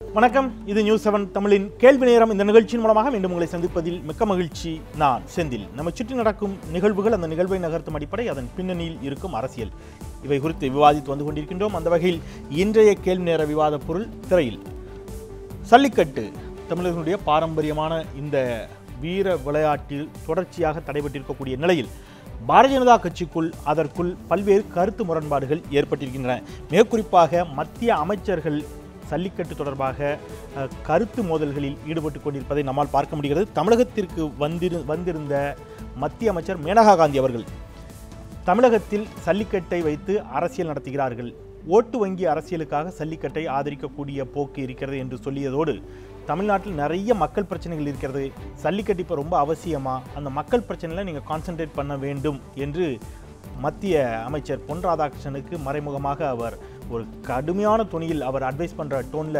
வணக்கம், இது நியூஸ் 7 தமிழின் கேள்வி நேரம். இந்த நிகழ்ச்சியின் மூலமாக மீண்டும் உங்களை சந்திப்பதில் மிக்க மகிழ்ச்சி. நான் செந்தில். நம்ம சுற்றி நடக்கும் நிகழ்வுகள், அந்த நிகழ்வை நகர்த்தும் அடிப்படை, அதன் பின்னணியில் இருக்கும் அரசியல், இவை குறித்து விவாதித்து வந்து கொண்டிருக்கின்றோம். அந்த வகையில் இன்றைய கேள்வி நேர விவாத பொருள் திரையில் சல்லிக்கட்டு. தமிழர்களுடைய பாரம்பரியமான இந்த வீர விளையாட்டில் தொடர்ச்சியாக தடைபட்டிருக்கக்கூடிய நிலையில் பாரதிய ஜனதா கட்சிக்குள் அதற்குள் பல்வேறு கருத்து முரண்பாடுகள் ஏற்பட்டிருக்கின்றன. மிக குறிப்பாக மத்திய அமைச்சர்கள் சல்லிக்கட்டு தொடர்பாக கருத்து மோதல்களில் ஈடுபட்டு கொண்டிருப்பதை நம்மால் பார்க்க முடிகிறது. தமிழகத்திற்கு வந்திருந்த மத்திய அமைச்சர் மேனகா காந்தி அவர்கள் தமிழகத்தில் சல்லிக்கட்டை வைத்து அரசியல் நடத்துகிறார்கள், ஓட்டு வங்கி அரசியலுக்காக சல்லிக்கட்டை ஆதரிக்கக்கூடிய போக்கு இருக்கிறது என்று சொல்லியதோடு, தமிழ்நாட்டில் நிறைய மக்கள் பிரச்சனைகள் இருக்கிறது, சல்லிக்கட்டு இப்போ ரொம்ப அவசியமா, அந்த மக்கள் பிரச்சனையில் நீங்கள் கான்சென்ட்ரேட் பண்ண வேண்டும் என்று மத்திய அமைச்சர் பொன் ராதாகிருஷ்ணனுக்கு மறைமுகமாக அவர் ஒரு கடுமையான துணியில் அவர் அட்வைஸ் பண்ணுற டோனில்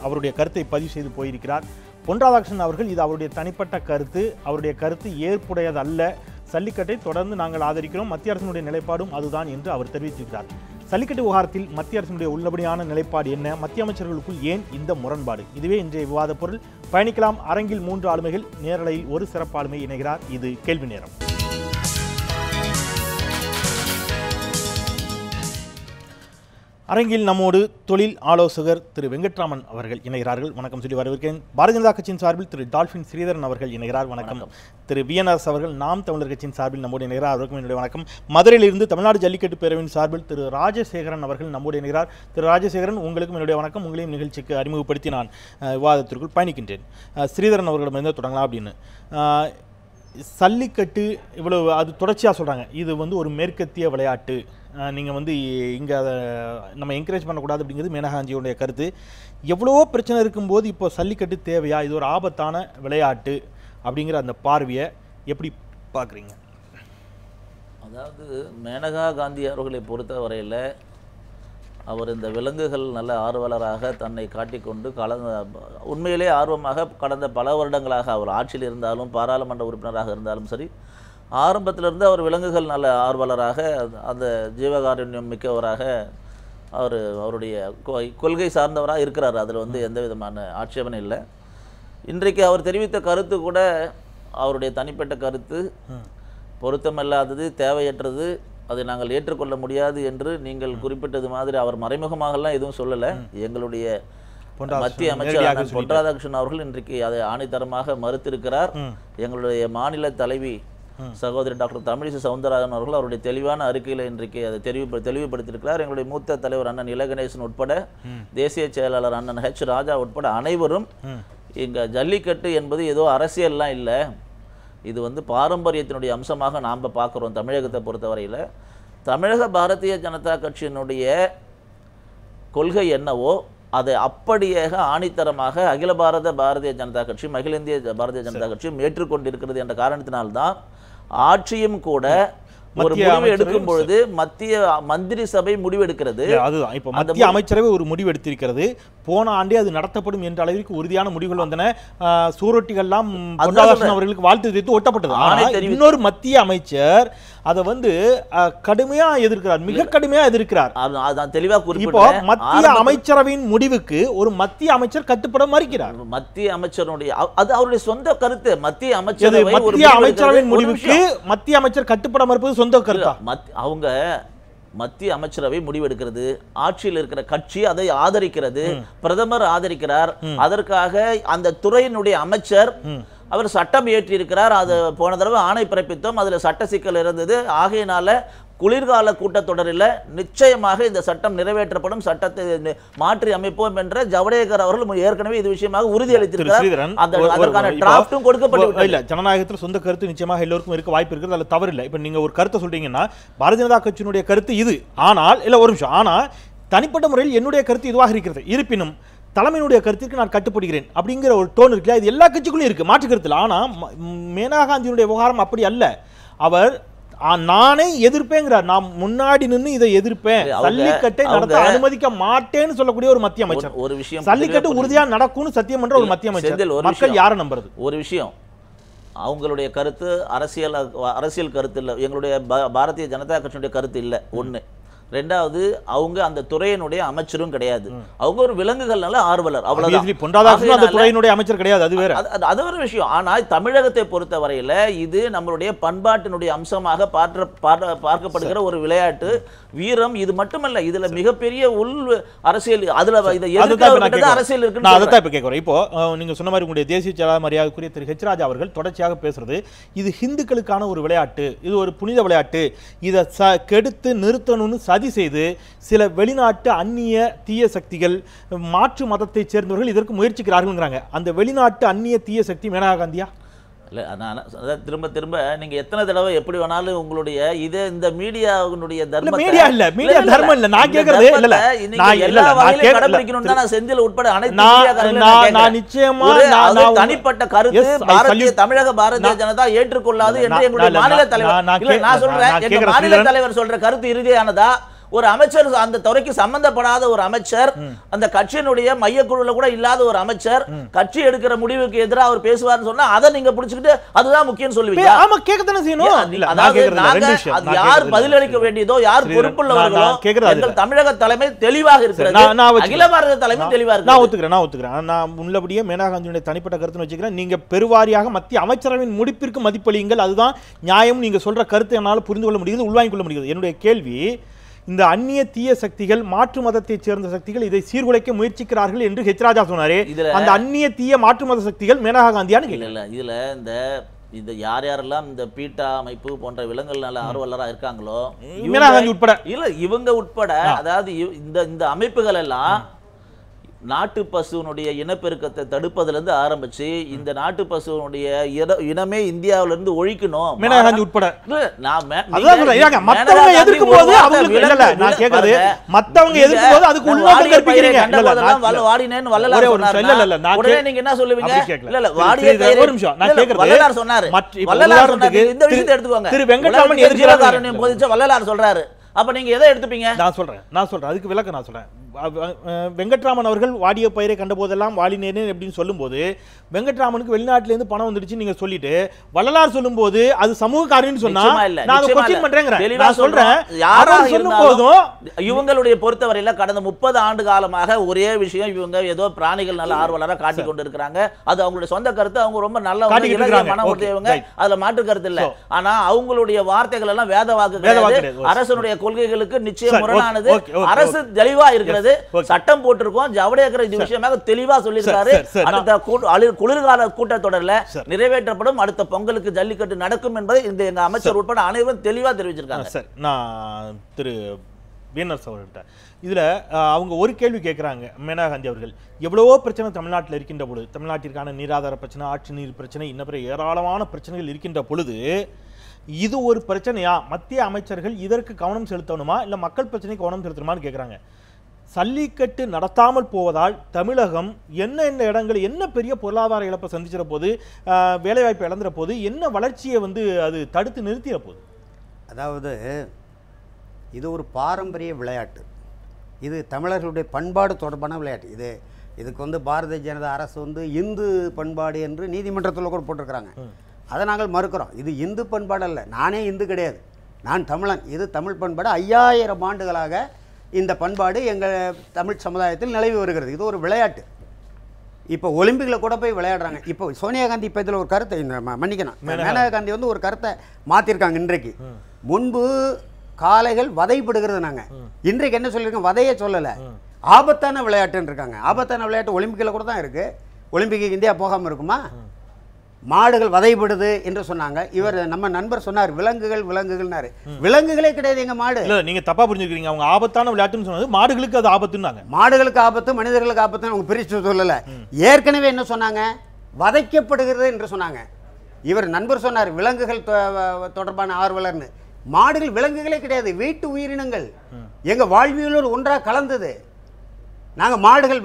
அவருடைய கருத்தை பதிவு செய்து போயிருக்கிறார். பொன் ராதாகிருஷ்ணன் அவர்கள் இது அவருடைய தனிப்பட்ட கருத்து, அவருடைய கருத்து ஏற்புடையதல்ல, சல்லிக்கட்டை தொடர்ந்து நாங்கள் ஆதரிக்கிறோம், மத்திய அரசினுடைய நிலைப்பாடும் அதுதான் என்று அவர் தெரிவித்திருக்கிறார். சல்லிக்கட்டு விவகாரத்தில் மத்திய அரசினுடைய உள்ளபடியான நிலைப்பாடு என்ன, மத்திய அமைச்சர்களுக்குள் ஏன் இந்த முரண்பாடு, இதுவே இன்றைய விவாத பொருள். பயணிக்கலாம். அரங்கில் 3 ஆளுமைகள், நேரலையில் ஒரு சிறப்பு ஆளுமை இணைகிறார். இது கேள்வி நேரம். அரங்கில் நம்மோடு தொழில் ஆலோசகர் திரு வெங்கட்ராமன் அவர்கள் இணைகிறார்கள். வணக்கம் சொல்லி வரவேற்கிறேன். பாரதிய ஜனதா கட்சியின் சார்பில் திரு டால்பின் ஸ்ரீதரன் அவர்கள் இணைகிறார். வணக்கம். திரு விஎன்ஆர் அவர்கள் நாம் தமிழர் கட்சியின் சார்பில் நம்மோடு இணைகிறார். அவருக்கும் என்னுடைய வணக்கம். மதுரையிலிருந்து தமிழ்நாடு ஜல்லிக்கட்டு பேரவையின் சார்பில் திரு ராஜசேகரன் அவர்கள் நம்மோடு இணைகிறார். திரு ராஜசேகரன், உங்களுக்கும் என்னுடைய வணக்கம். உங்களையும் நிகழ்ச்சிக்கு அறிமுகப்படுத்தி நான் விவாதத்திற்குள் பயணிக்கின்றேன். ஸ்ரீதரன் அவர்களிடமிருந்து தொடங்கலாம் அப்படின்னு. சல்லிக்கட்டு இவ்வளவு அது தொடர்ச்சியாக சொல்கிறாங்க, இது ஒரு மேற்கத்திய விளையாட்டு, நீங்கள் இங்கே அதை நம்ம என்கரேஜ் பண்ணக்கூடாது அப்படிங்கிறது மேனகாஞ்சியோடைய கருத்து. எவ்வளவோ பிரச்சனை இருக்கும்போது இப்போ சல்லிக்கட்டு தேவையா, இது ஒரு ஆபத்தான விளையாட்டு அப்படிங்கிற அந்த பார்வையை எப்படி பார்க்குறீங்க? அதாவது மேனகா காந்தி அவர்களை பொறுத்த வரையில் அவர் இந்த விலங்குகள் நல்ல ஆர்வலராக தன்னை காட்டிக்கொண்டு உண்மையிலே ஆர்வமாக கடந்த பல வருடங்களாக அவர் ஆட்சியில் இருந்தாலும் பாராளுமன்ற உறுப்பினராக இருந்தாலும் சரி, ஆரம்பத்திலிருந்து அவர் விலங்குகள் நல்ல ஆர்வலராக, அந்த ஜீவகாருண்யம் மிக்கவராக அவருடைய கொள்கை சார்ந்தவராக இருக்கிறார். அதில் எந்த விதமான ஆட்சேபனை இல்லை. இன்றைக்கு அவர் தெரிவித்த கருத்து கூட அவருடைய தனிப்பட்ட கருத்து, பொருத்தமில்லாதது, தேவையற்றது, அதை நாங்கள் ஏற்றுக்கொள்ள முடியாது என்று நீங்கள் குறிப்பிட்டது மாதிரி அவர் மறைமுகமாகலாம் எதுவும் சொல்லலை. எங்களுடைய மத்திய அமைச்சர் பொன் ராதாகிருஷ்ணன் அவர்கள் இன்றைக்கு அதை ஆணித்தரமாக மறுத்திருக்கிறார். எங்களுடைய மாநில தலைவி சகோதரி டாக்டர் தமிழிசை சவுந்தரராஜன் அவர்கள் அவருடைய தெளிவான அறிக்கையில் இன்றைக்கு அதை தெளிவுபடுத்தியிருக்கிறார். எங்களுடைய மூத்த தலைவர் அண்ணன் இலகணேசன் உட்பட, தேசிய செயலாளர் அண்ணன் ஹெச் ராஜா உட்பட அனைவரும் இங்கே ஜல்லிக்கட்டு என்பது ஏதோ அரசியல்லாம் இல்லை, இது பாரம்பரியத்தினுடைய அம்சமாக நாம் பார்க்குறோம். தமிழகத்தை பொறுத்தவரையில் தமிழக பாரதிய ஜனதா கட்சியினுடைய கொள்கை என்னவோ அதை அப்படியே ஆணித்தரமாக அகில பாரதிய ஜனதா கட்சி, அகில இந்திய பாரதிய ஜனதா கட்சியும் ஏற்றுக்கொண்டிருக்கிறது என்ற காரணத்தினால்தான் ஆட்சியும் கூட ஒரு முடிவு எடுக்கும் பொழுது மத்திய மந்திரி சபை முடிவு எடுக்கிறது. அதுதான் இப்போ மத்திய அமைச்சரவை ஒரு முடிவு எடுத்திருக்கிறது. போன ஆண்டே அது நடத்தப்படும் என்ற அளவிற்கு உறுதியான முடிவுகள் வந்தன. சூரொட்டிகள்லாம் அவர்களுக்கு வாழ்த்து தெரிவித்து ஒட்டப்பட்டது. ஆனால் இன்னொரு மத்திய அமைச்சர் அதை கடுமையா எதிர்க்கிறார், மிக கடுமையா எதிர்க்கிறார். அதான் தெளிவாக இப்போ மத்திய அமைச்சரவையின் முடிவுக்கு ஒரு மத்திய அமைச்சர் கட்டுப்பட மறுக்கிறார். மத்திய அமைச்சருடைய அது அவருடைய சொந்த கருத்து. மத்திய அமைச்சரவையின் முடிவுக்கு மத்திய அமைச்சர் கட்டுப்பட மறுப்பது சொந்த கருத்தா? அவங்க மத்திய அமைச்சரவை முடிவெடுக்கிறது, ஆட்சியில் இருக்கிற கட்சி அதை ஆதரிக்கிறது, பிரதமர் ஆதரிக்கிறார். அதற்காக அந்த துறையினுடைய அமைச்சர் அவர் சட்டம் இயற்றி இருக்கிறார். அது போன தடவை ஆணை பிறப்பித்தோம், அதில் சட்ட சிக்கல் இருந்தது. ஆகையினால குளிர்கால கூட்டத்தொடரில் நிச்சயமாக இந்த சட்டம் நிறைவேற்றப்படும், சட்டத்தை மாற்றி அமைப்போம் என்ற ஜவடேகர் அவர்கள் ஏற்கனவே இது விஷயமாக உறுதியளித்திருக்கிறார். அதற்கான டிராஃப்டும் கொடுக்கப்பட்டு இல்ல. ஜனநாயகத்தில் சொந்த கருத்து நிச்சயமாக எல்லோருக்கும் இருக்க வாய்ப்பு இருக்கிறது, அதில் தவறு இல்லை. இப்போ நீங்க ஒரு கருத்தை சொல்றீங்கன்னா பாரதிய ஜனதா கட்சியினுடைய கருத்து இது, ஆனால் இல்ல ஒரு நிமிஷம், ஆனால் தனிப்பட்ட முறையில் என்னுடைய கருத்து இதுவாக இருக்கிறது, இருப்பினும் தலைமையினுடைய கருத்திற்கு நான் கட்டுப்படுகிறேன் அப்படிங்கிற ஒரு டோன் இருக்குல்ல, இது எல்லா கட்சிக்குள்ளும் இருக்கு, மாற்று கருத்தில். ஆனால் மேனகா காந்தியினுடைய விவகாரம் அப்படி அல்ல. அவர் நானே எதிர்ப்பேங்கிறார், நான் முன்னாடி நின்று இதை எதிர்ப்பேன், சல்லிக்கட்டை நடத்த அனுமதிக்க மாட்டேன்னு சொல்லக்கூடிய ஒரு மத்திய அமைச்சர். ஒரு விஷயம், சல்லிக்கட்டு உறுதியா நடக்கும்னு சத்தியம் பண்ற ஒரு மத்திய அமைச்சர், மக்கள் யாரை நம்புறது? ஒரு விஷயம், அவங்களுடைய கருத்து அரசியல் கருத்து இல்லை, எங்களுடைய பாரதிய ஜனதா கட்சியினுடைய கருத்து இல்லை. ஒன்று. ரெண்டாவது அவங்க அந்த துறையினுடைய அமைச்சரும் கிடையாது. அவங்க ஒரு விலங்குகள் நல்ல ஆர்வலர், அவ்வளவுதான். பொன்ராதாகிருஷ்ணன் அந்த துறையினுடைய அமைச்சர் கிடையாது, அது வேற. அது ஒரு விஷயம். ஆனால் தமிழகத்தை பொறுத்த வரையில இது நம்மளுடைய பண்பாட்டினுடைய அம்சமாக பார்க்கப்படுகிற ஒரு விளையாட்டு வீரம். இது மட்டுமல்ல, இதுல மிகப்பெரிய உள் அரசியல், அதுல இதை எதிர்க்க அரசியல் இருக்கு. நான் அதைத்தான் இப்ப கேட்கிறேன். இப்போ நீங்க சொன்ன மாதிரி உங்களுடைய தேசிய செயலாளர் மரியாதைக்குரிய திரு ஹெச் ராஜா அவர்கள் தொடர்ச்சியாக பேசுறது, இது ஹிந்துக்களுக்கான ஒரு விளையாட்டு, இது ஒரு புனித விளையாட்டு, இதை கெடுத்து நிறுத்தணும்னு சதி செய்து சில வெளிநாட்டு அந்நிய தீய சக்திகள், மாற்று மதத்தை சேர்ந்தவர்கள் இதற்கு முயற்சிக்கிறார்கள். அந்த வெளிநாட்டு அந்நிய தீய சக்தி மேனகா காந்தியா? இல்லை, நான் திரும்ப திரும்ப நீங்க எத்தனை தடவை எப்படி வேணாலும் உங்களுடைய இதே இந்த மீடியாவுடைய தர்மம், மீடியா இல்ல, மீடியா தர்மம் இல்ல, நான் கேக்குறது இல்ல, நான் எல்லா வகையிலும் கடைபிடிக்கணும் தான் நான் செந்தில் உட்பட அனைத்து நான் நிச்சயமா தனிப்பட்ட கருத்து பாரதிய தமிழக பாரதிய ஜனதா ஏற்றுக்கொள்ளாது என்று எங்களுடைய மாநில தலைவர், நான் சொல்றேன், எங்க மாநில தலைவர் சொல்ற கருத்து இறுதியானதா? ஒரு அமைச்சர், அந்த துறைக்கு சம்பந்தப்படாத ஒரு அமைச்சர், அந்த கட்சியினுடைய மையக்குழுல கூட இல்லாத ஒரு அமைச்சர் கட்சி எடுக்கிற முடிவுக்கு எதிராக அவர் பேசுவார்னு சொன்னா அதை நீங்க புடிச்சுக்கிட்டு அதுதான் முக்கியம் சொல்லுவீங்க. ஆமா, கேட்கத்தானே செய்யணும். அதாவது யார் பதிலளிக்க வேண்டியதோ, யார் பொறுப்புள்ளவர்களோ, எங்கள் தமிழக தலைமை தெளிவாக இருக்கிறது, அகில பாரத தலைமை தெளிவாக இருக்கு. நான் ஒத்துக்கிறேன். நான் உள்ளபடியே மேனகா காந்தியுடைய தனிப்பட்ட கருத்து வச்சுக்கிறேன். நீங்க பெருவாரியாக மத்திய அமைச்சரவையின் முடிப்பிற்கு மதிப்பளியுங்கள், அதுதான் நியாயம். நீங்க சொல்ற கருத்தை என்னால் புரிந்து கொள்ள முடியுது, உள்வாங்கிக் கொள்ள முடியுது. என்னுடைய கேள்வி, இந்த அந்நிய தீய சக்திகள், மாற்று மதத்தை சேர்ந்த சக்திகள் இதை சீர்குலைக்க முயற்சிக்கிறார்கள் என்று ஹெச் ராஜா சொன்னாரே, அந்த அந்நிய தீய மாற்று மத சக்திகள் மேனகா காந்தியான்னு இல்ல. இதுல இந்த யார் யாரெல்லாம் இந்த பீட்டா அமைப்பு போன்ற விலங்குகள் நல்ல ஆர்வலரா இருக்காங்களோ, மேனகா காந்தி உட்பட, இல்ல இவங்க உட்பட, அதாவது இந்த அமைப்புகள் எல்லாம் நாட்டு பசுவனுடைய இனப்பெருக்கத்தை தடுப்பதிலிருந்து ஆரம்பிச்சு இந்த நாட்டு பசுவனுடைய இனமே இந்தியாவில இருந்து ஒழிக்கணும், மேனகா காந்தி உட்பட. மத்தவங்க எதிர்க்கும் போது வாடினேன்னு வள்ளலார் சொன்னாரு. நீங்க என்ன சொல்லுவீங்க? இல்ல வாடிய வள்ளலார் சொன்னாரு. இந்த விஷயத்தை எடுத்துக்கோங்க. திரு வெங்கட்ராமன் போதிச்ச வள்ளலார் சொல்றாரு. அப்ப நீங்க எதை எடுத்துப்பீங்க? நான் சொல்றேன் அதுக்கு விளக்கம் நான் சொல்றேன். வெங்கட்ராமன் அவர்கள் வாடிய பயிரை கண்ட போதெல்லாம் வாடினேன் அப்படின்னு சொல்லும்போது, வெங்கட்ராமனுக்கு வெளிநாட்டில பணம் வந்துடுச்சு நீங்க சொல்லிட்டு, வள்ளலார் சொல்லும் போது அது சமூக காரியம்னு சொன்னா நான் கொஸ்டின் பண்றேன். நான் சொல்றேன், இவங்களுடைய பொறுத்தவரையில கடந்த 30 ஆண்டு காலமாக ஒரே விஷயம், இவங்க ஏதோ பிராணிகள் நல்ல ஆர்வலரா காட்டி கொண்டு இருக்கிறாங்க. அது அவங்களுடைய சொந்த கருத்து, அவங்க ரொம்ப நல்ல மன உறுதியவங்க, அதுல மாற்று கருத்து இல்ல. ஆனா அவங்களுடைய வார்த்தைகள் எல்லாம் வேத வாக்கு, அரசனுடைய கொள்கைகளுக்கு நிச்சயம் முரணானது. அரசு தெளிவா இருக்கிறது, சட்டம் போட்டிருக்கோம். ஜவடேகர் இது விஷயமாக தெளிவா சொல்லியிருக்காரு. அடுத்த குளிர்கால கூட்டத்தொடர்ல நிறைவேற்றப்படும், அடுத்த பொங்கலுக்கு ஜல்லிக்கட்டு நடக்கும் என்பதை இந்த எங்க அமைச்சர் உட்பட அனைவரும் தெளிவா தெரிவிச்சிருக்காங்க. நான் திரு வீனர்ஸ் அவர்கிட்ட இதுல அவங்க ஒரு கேள்வி கேட்கிறாங்க. மேனகா காந்தி அவர்கள், எவ்வளவோ பிரச்சனை தமிழ்நாட்டில் இருக்கின்ற பொழுது, தமிழ்நாட்டிற்கான நீராதார பிரச்சனை, ஆட்சி நீர் பிரச்சனை, இன்னும் ஏராளமான பிரச்சனைகள் இருக்கின்ற பொழுது, இது ஒரு பிரச்சனையா? மத்திய அமைச்சர்கள் இதற்கு கவனம் செலுத்தணுமா, இல்ல மக்கள் பிரச்சனைக்கு கவனம் செலுத்தணுமான்னு கேட்கிறாங்க. சல்லிக்கட்டு நடத்தாமல் போவதால் தமிழகம் என்ன இடங்கள், என்ன பெரிய பொருளாதார இழப்பை சந்திச்சிட போது, வேலைவாய்ப்பை இழந்துற போது, என்ன வளர்ச்சியை அது தடுத்து நிறுத்திட போகுது? அதாவது இது ஒரு பாரம்பரிய விளையாட்டு, இது தமிழர்களுடைய பண்பாடு தொடர்பான விளையாட்டு. இதுக்கு பாரதிய ஜனதா அரசு இந்து பண்பாடு என்று நீதிமன்றத்தில் கூட போட்டிருக்கிறாங்க. அதை நாங்கள் மறுக்கிறோம். இது இந்து பண்பாடு அல்ல, நானே இந்து கிடையாது, நான் தமிழன். இது தமிழ் பண்பாடு. 5000 ஆண்டுகளாக இந்த பண்பாடு எங்கள் தமிழ் சமுதாயத்தில் நிலவி வருகிறது. இது ஒரு விளையாட்டு. இப்போ ஒலிம்பிக்கில் கூட போய் விளையாடுறாங்க. இப்போ சோனியா காந்தி இப்போ இதில் ஒரு கருத்தை, மன்னிக்கணும், மேனகா காந்தி ஒரு கருத்தை மாற்றிருக்காங்க. இன்றைக்கு முன்பு காளைகள் வதைப்படுகிறது, நாங்கள் இன்றைக்கு என்ன சொல்லியிருக்கோம்? வதையை சொல்லலை, ஆபத்தான விளையாட்டுன்னு இருக்காங்க. ஆபத்தான விளையாட்டு ஒலிம்பிக்கில் கூட தான் இருக்குது. ஒலிம்பிக்கு இந்தியா போகாமல் இருக்குமா? மாடுகள் வதைப்படுது என்று சொன்னாங்க. இவர் நம்ம நண்பர் சொன்னார் விலங்குகள்னாரு. விலங்குகளே கிடையாது எங்க மாடு. இல்ல, நீங்க தப்பா புரிஞ்சுக்கிறீங்க. அவங்க ஆபத்தான விளையாட்டுன்னு சொன்னது மாடுகளுக்கு அது ஆபத்துன்னாங்க. மாடுகளுக்கு ஆபத்து, மனிதர்களுக்கு ஆபத்துன்னு அவங்க பிரிச்சு சொல்லல. ஏற்கனவே என்ன சொன்னாங்க? வதைக்கப்படுகிறது என்று சொன்னாங்க. இவர் நண்பர் சொன்னார் விலங்குகள் தொடர்பான ஆர்வலர்னு. மாடுகள் விலங்குகளே கிடையாது, வீட்டு உயிரினங்கள். எங்க வாழ்வியலோடு ஒன்றாக கலந்தது. நாங்க மாடுகள்,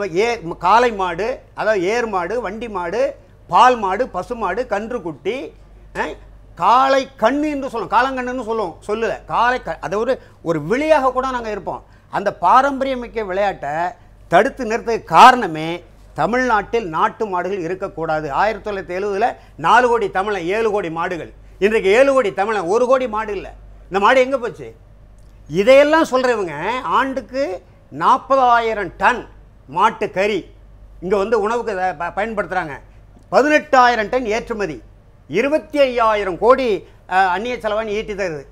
காளை மாடு, அதாவது ஏர் மாடு, வண்டி மாடு, பால் மாடு, பசு மாடு, கன்று குட்டி, காளை கண்ணு என்று சொல்லுவோம், காலங்கண்ணுன்னு சொல்லுவோம். சொல்லல காளை, அதை ஒரு விளையாக கூட நாங்கள் இருப்போம். அந்த பாரம்பரியமிக்க விளையாட்டை தடுத்து நிறுத்த காரணமே தமிழ்நாட்டில் நாட்டு மாடுகள் இருக்கக்கூடாது. 1970 4 கோடி தமிழன், 7 கோடி மாடுகள். இன்றைக்கு 7 கோடி தமிழன், 1 கோடி மாடு இல்லை. இந்த மாடு எங்கே போச்சு? இதையெல்லாம் சொல்கிறவங்க ஆண்டுக்கு 40,000 டன் மாட்டு கறி இங்கே வந்து உணவுக்கு பயன்படுத்துகிறாங்க. 18,000 டன் ஏற்றுமதி, 25,000 கோடி அந்நிய செலவாணி ஈட்டி தருது.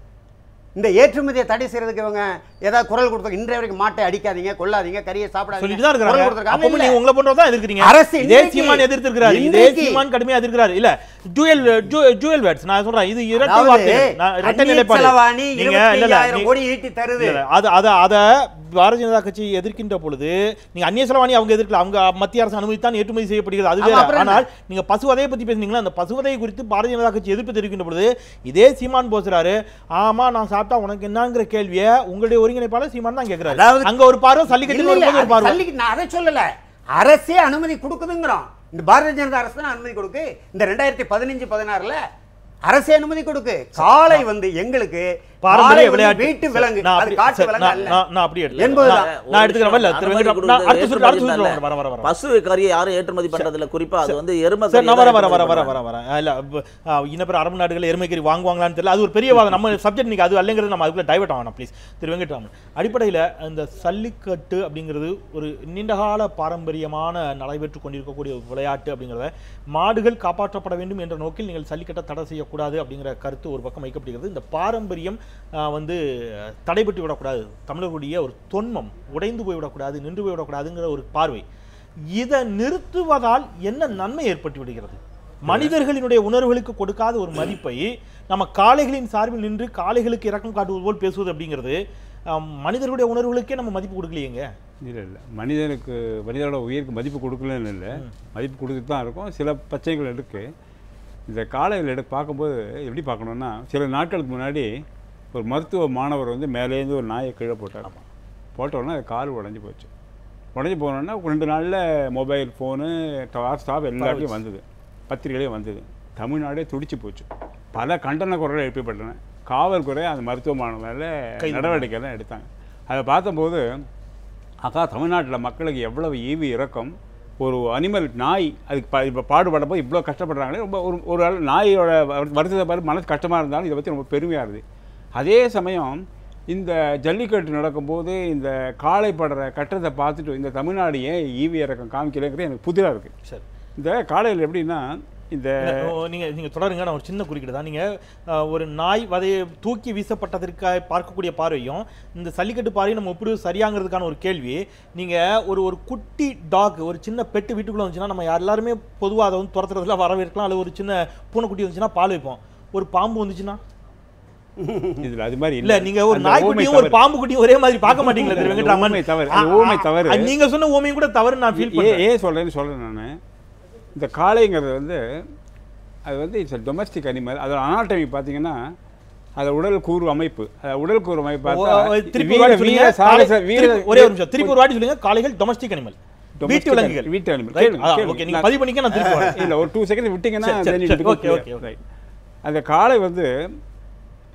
இந்த ஏற்றுமதியை தடை செய்யறதுக்கு இவங்க ஏதாவது குரல் கொடுத்தாங்க? இன்றைய வரைக்கும் மாட்டை அடிக்காதீங்க, கொல்லாதீங்க, கறியை சாப்பிடாதீங்க. அரசு செலவாணி 25,000 கோடி ஈட்டி தருது. பாரதிய ஜனதா கட்சி எதிர்க்கின்ற பொழுது நீங்க அந்நிய செலவாணி அவங்க எதிர்க்கல, அவங்க மத்திய அரசு அனுமதித்தான் ஏற்றுமதி செய்யப்படுகிறது. அது வேற. ஆனால் நீங்க பசுவதையை பத்தி பேசுனீங்களா, அந்த பசுவதை குறித்து பாரதிய ஜனதா கட்சி எதிர்ப்பு தெரிவிக்கின்ற பொழுது இதே சீமான் பேசுறாரு, ஆமா நான் சாப்பிட்டா உனக்கு என்னங்கிற கேள்வியை உங்களுடைய ஒருங்கிணைப்பாளர் சீமான் தான் கேட்கிறாரு. அங்க ஒரு பார்வை, சல்லிக்கட்டில் ஒரு பார்வை. நான் அதை சொல்லல, அரசே அனுமதி கொடுக்குதுங்கிறோம். இந்த பாரதிய ஜனதா அரசு தான் அனுமதி கொடுக்கு. இந்த 2015-16 அரசே அனுமதி கொடுக்கு. காளை வந்து எங்களுக்கு பாரம்பரிய விளையாட்டு, வீட்டு விலங்கு, அது காட்டு விலங்கு அல்ல. நான் அப்படியே பசு கறியை யாரும் ஏற்றுமதி பண்றதுல குறிப்பா அது வந்து எருமை கறி. இன்னும் அரபு நாடுகள் எருமை கறி வாங்குவாங்களான்னு தெரியல, அது ஒரு பெரிய வாதம். நம்ம சப்ஜெக்ட் இன்னைக்கு அது அல்லங்கிறது, நம்ம அதுக்குள்ள டைவர்ட் ஆகணும் ப்ளீஸ். திரு வெங்கட்ராமன், அடிப்படையில் இந்த சல்லிக்கட்டு அப்படிங்கிறது ஒரு நீண்டகால பாரம்பரியமான நடைபெற்று கொண்டிருக்கக்கூடிய விளையாட்டு அப்படிங்கிறத மாடுகள் காப்பாற்றப்பட வேண்டும் என்ற நோக்கில் நீங்கள் சல்லிக்கட்டை தடை செய்யக்கூடாது அப்படிங்கிற கருத்து ஒரு பக்கம் வைக்கப்படுகிறது. இந்த பாரம்பரியம் வந்து தடைபட்டு விடக்கூடாது, தமிழர்களுடைய ஒரு தொன்மம் உடைந்து போய்விடக்கூடாது, நின்று போய்விடக்கூடாதுங்கிற ஒரு பார்வை. இதை நிறுத்துவதால் என்ன நன்மை ஏற்பட்டு விடுகிறது? மனிதர்களினுடைய உணர்வுகளுக்கு கொடுக்காத ஒரு மதிப்பை நம்ம காளைகளின் சார்பில் நின்று காளைகளுக்கு இரக்கம் காட்டுவது போல் பேசுவது அப்படிங்கிறது மனிதர்களுடைய உணர்வுகளுக்கே நம்ம மதிப்பு கொடுக்கலையேங்க. இல்லை மனிதனோட உயிருக்கு மதிப்பு கொடுக்கலன்னு இல்லை, மதிப்பு கொடுத்துட்டு தான் இருக்கும். சில பிரச்சனைகள் இருக்குது. இந்த காளைகள் பார்க்கும்போது எப்படி பார்க்கணுன்னா, சில நாட்களுக்கு முன்னாடி ஒரு மருத்துவ மாணவர் வந்து மேலேருந்து ஒரு நாயை கீழே போட்டார். போட்டோன்னா அது கால் உடஞ்சி போச்சு. உடஞ்சி போனோன்னா 2 நாளில் மொபைல் ஃபோனு, வாட்ஸ்அப் எல்லாத்தையும் வந்தது, பத்திரிகையிலையும் வந்தது. தமிழ்நாடே துடிச்சு போச்சு. பல கண்டன குரல் எழுப்பப்பட்டன. காவல்துறை அந்த மருத்துவ மாணவரில் நடவடிக்கைலாம் எடுத்தாங்க. அதை பார்த்தபோது அக்கா தமிழ்நாட்டில் மக்களுக்கு எவ்வளவு ஈவி இறக்கம், ஒரு அனிமல் நாய் அதுக்கு இப்போ பாடுபட போது இவ்வளோ கஷ்டப்படுறாங்களே. ரொம்ப ஒரு நாயோட வருத்தத்தை பார்த்து மனசு கஷ்டமாக இருந்தாலும் இதை பற்றி ரொம்ப பெருமையாக இருக்குது. அதே சமயம் இந்த ஜல்லிக்கட்டு நடக்கும்போது இந்த காளை படுற கட்டத்தை பார்த்துட்டு இந்த தமிழ்நாடு ஏன் ஈவி இறக்கம் காமிக்கலைங்கிறது எனக்கு புதிராக இருக்குது. சரி, இந்த காளையில் எப்படின்னா, இந்த நீங்கள் தொடருங்க, நான் ஒரு சின்ன குறுக்கீடு தான். நீங்கள் ஒரு நாய் வதையை தூக்கி வீசப்பட்டதற்காக பார்க்கக்கூடிய பார்வையும் இந்த சல்லிக்கட்டு பார்வையும் நம்ம எப்படி சரியாங்கிறதுக்கான ஒரு கேள்வி. நீங்கள் ஒரு குட்டி டாக், ஒரு சின்ன பெட்டு வீட்டுக்குள்ளே வந்துச்சுன்னா நம்ம எல்லாருமே பொதுவாக அதை வந்து துரத்துறதுல வரவேற்கலாம். அல்லது ஒரு சின்ன பூனைக்குட்டி வந்துச்சுன்னா பால் வைப்போம். ஒரு பாம்பு வந்துச்சுன்னா இதுல அது மாதிரி இல்ல, நீங்க ஒரு நாய்க்குட்டியும் ஒரு பாம்பு குட்டியும் ஒரே மாதிரி பார்க்க மாட்டீங்களா திரு வெங்கட்ராமன்? ஊமை தவறு. நீங்க சொன்ன ஊமையும் கூட தவறு நான் ஃபீல் பண்ணேன். ஏன் சொல்றேன் நான், இந்த காளைங்கிறது வந்து அது வந்து இட்ஸ் டொமஸ்டிக் அனிமல். அதோட அனாட்டமி பார்த்தீங்கன்னா அது உடல் கூறு அமைப்பு, உடல் கூறு அமைப்பு ஒரே ஒரு நிமிஷம் திருப்பி ஒரு வாட்டி சொல்லுங்க. காளைகள் டொமஸ்டிக் அனிமல், வீட்டு விலங்குகள். வீட்டு அனிமல். ஓகே, நீங்க பதிவு பண்ணிக்க, நான் திருப்பி வரேன். இல்ல ஒரு 2 செகண்ட் விட்டீங்கன்னா அந்த காளை வந்து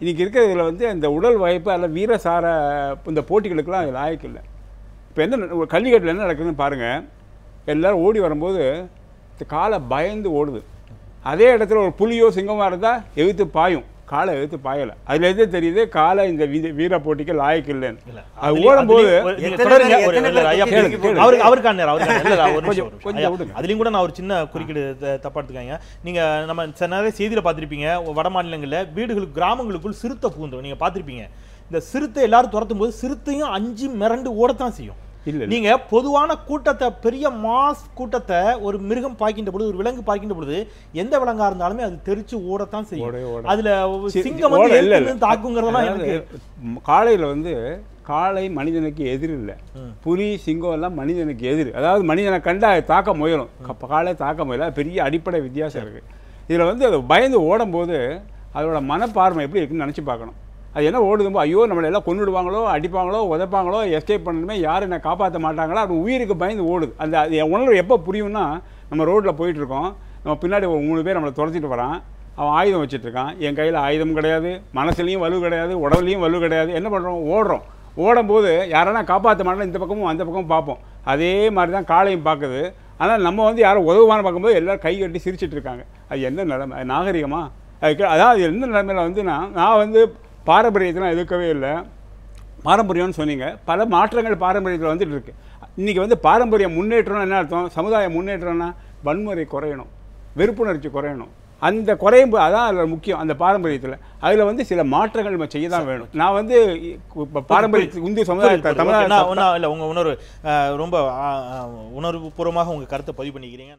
இன்றைக்கி இருக்கிறதுல வந்து அந்த உடல் வாய்ப்பு அல்ல வீரசார இந்த போட்டிகளுக்கெல்லாம் அது லாய்க்கு இல்லை. இப்போ என்ன கல்விக்கட்டில் என்ன நடக்குதுன்னு பாருங்கள். எல்லோரும் ஓடி வரும்போது இந்த காளை பயந்து ஓடுது. அதே இடத்துல ஒரு புலியோ சிங்கமாக இருந்தால் எதிர்த்து பாயும், காளை எதிர்த்து பாயலை. அதில் எது தெரியுது, காளை இந்த வீர போட்டிக்கு லாய்க்கு இல்லைன்னு. அது ஓடும்போது அதுலேயும் கூட நான் ஒரு சின்ன குறுக்கீடு தப்பா எடுத்துக்காங்க. நீங்கள் நம்ம நிறைய செய்தியில் பார்த்துருப்பீங்க, வட மாநிலங்களில் வீடுகளுக்கு கிராமங்களுக்குள் சிறுத்தை பூந்தோம் நீங்கள் பார்த்துருப்பீங்க. இந்த சிறுத்தை எல்லாரும் துரத்தும் போது சிறுத்தையும் 5 மிரண்டு ஓடத்தான் செய்யும். நீங்க பொதுவான கூட்டத்தை, பெரிய மாஸ் கூட்டத்தை ஒரு மிருகம் பார்க்கின்ற பொழுது, ஒரு விலங்கு பார்க்கின்ற பொழுது எந்த விலங்கா இருந்தாலுமே அது தெரிச்சு ஓடத்தான் செய்யும். அதுல சிங்கம் வந்து தாக்குங்கிறதெல்லாம் எனக்கு காளையில வந்து காளை மனிதனுக்கு எதிர் இல்லை, புலி சிங்கம் எல்லாம் மனிதனுக்கு எதிர். அதாவது மனிதனை கண்டா தாக்க முயலும், காளை தாக்க முயல. பெரிய அடிப்படை வித்தியாசம் இருக்கு. இதுல வந்து அது பயந்து ஓடும் போது அதோட மனப்பார்வை எப்படி இருக்குன்னு நினைச்சு பார்க்கணும். அது என்ன ஓடுதும்போ, ஐயோ நம்மளை எல்லாம் கொண்டுடுவாங்களோ, அடிப்பாங்களோ, உதைப்பாங்களோ, எஸ்கேப் பண்ணணுமே, யாரும் என்னை காப்பாற்ற மாட்டாங்களோ, அது உயிருக்கு பயந்து ஓடுது. அது உணர்வு எப்போ புரியும்னா, நம்ம ரோட்டில் போயிட்டுருக்கோம், நம்ம பின்னாடி ஒரு 3 பேர் நம்மளை துரத்திட்டு வரான், அவன் ஆயுதம் வச்சுட்ருக்கான், என் கையில் ஆயுதம் கிடையாது, மனசுலையும் வலு கிடையாது, உடவுலையும் வலு கிடையாது. என்ன பண்ணுறோம், ஓடுறோம். ஓடும்போது யாரெல்லாம் காப்பாற்ற மாட்டோம், இந்த பக்கமும் அந்த பக்கமும் பார்ப்போம். அதே மாதிரி தான் காளையும் பார்க்குது. ஆனால் நம்ம வந்து யாரும் உதவுவான்னு பார்க்கும்போது எல்லோரும் கை கட்டி சிரிச்சிட்டு இருக்காங்க. அது என்ன நிலைமை, நாகரிகமாக? அதுக்கு அதாவது எந்த நிலைமையில் வந்து நான் வந்து பாரம்பரியத்தெலாம் எதிர்க்கவே இல்லை. பாரம்பரியம்னு சொன்னீங்க, பல மாற்றங்கள் பாரம்பரியத்தில் வந்துட்டு இருக்கு. இன்றைக்கி வந்து பாரம்பரியம் முன்னேற்றம்னா என்ன அர்த்தம்? சமுதாய முன்னேற்றம்னா வன்முறை குறையணும், வெறுப்புணர்ச்சி குறையணும். அந்த குறையும் அதான் அதில் முக்கியம். அந்த பாரம்பரியத்தில் அதில் வந்து சில மாற்றங்கள் நம்ம செய்ய தான் வேணும். நான் வந்து இப்போ பாரம்பரிய இந்து சமுதாயத்தை இல்லை உங்கள் உணர்வு ரொம்ப உணர்வுபூர்வமாக உங்கள் கருத்தை பதிவு பண்ணிக்கிறீங்க.